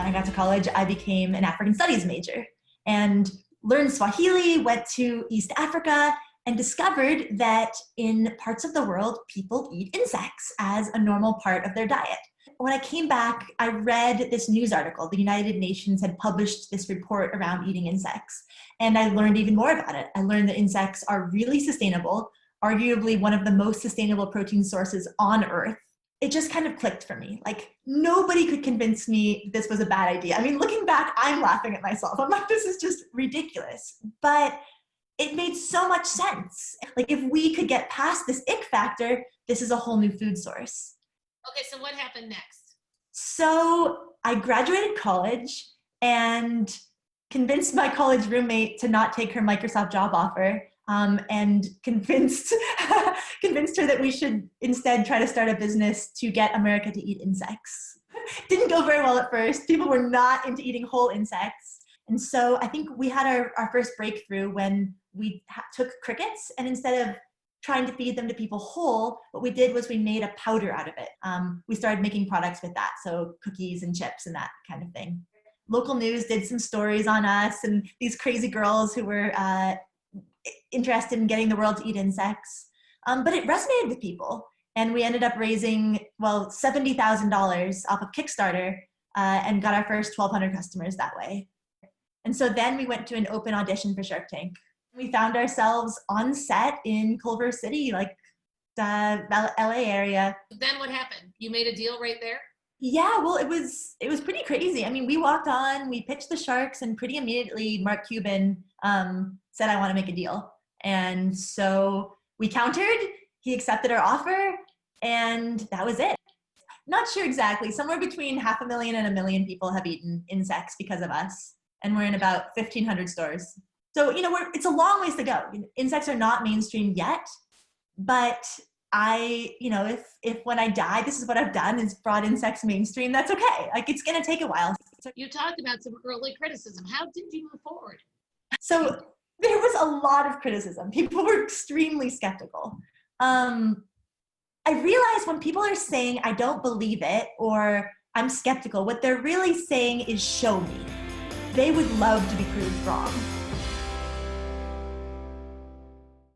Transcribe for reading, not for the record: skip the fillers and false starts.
I got to college, I became an African studies major and learned Swahili, went to East Africa, and discovered that in parts of the world, people eat insects as a normal part of their diet. When I came back, I read this news article. The United Nations had published this report around eating insects, and I learned even more about it. I learned that insects are really sustainable, arguably one of the most sustainable protein sources on Earth. It just kind of clicked for me. Like, nobody could convince me this was a bad idea. I mean, looking back, I'm laughing at myself. I'm like, this is just ridiculous. But it made so much sense. Like, if we could get past this ick factor, this is a whole new food source. Okay, so what happened next? So I graduated college and convinced my college roommate to not take her Microsoft job offer, and convinced her that we should instead try to start a business to get America to eat insects. Didn't go very well at first. People were not into eating whole insects. And so I think we had our first breakthrough when we took crickets, and instead of trying to feed them to people whole, what we did was we made a powder out of it. We started making products with that, so cookies and chips and that kind of thing. Local news did some stories on us and these crazy girls who were interested in getting the world to eat insects. But it resonated with people. And we ended up raising, $70,000 off of Kickstarter and got our first 1,200 customers that way. And so then we went to an open audition for Shark Tank. We found ourselves on set in Culver City, like the LA area. Then what happened? You made a deal right there? Yeah, well, it was pretty crazy. I mean, we walked on, we pitched the sharks, and pretty immediately Mark Cuban said, I want to make a deal. And so we countered, he accepted our offer, and that was it. Not sure exactly, somewhere between 500,000 and 1 million people have eaten insects because of us. And we're in about 1,500 stores. So, it's a long ways to go. Insects are not mainstream yet, but if when I die, this is what I've done, is brought insects mainstream, that's okay. Like, it's going to take a while. You talked about some early criticism. How did you move forward? So there was a lot of criticism. People were extremely skeptical. I realized when people are saying, I don't believe it, or I'm skeptical, what they're really saying is show me. They would love to be proved wrong.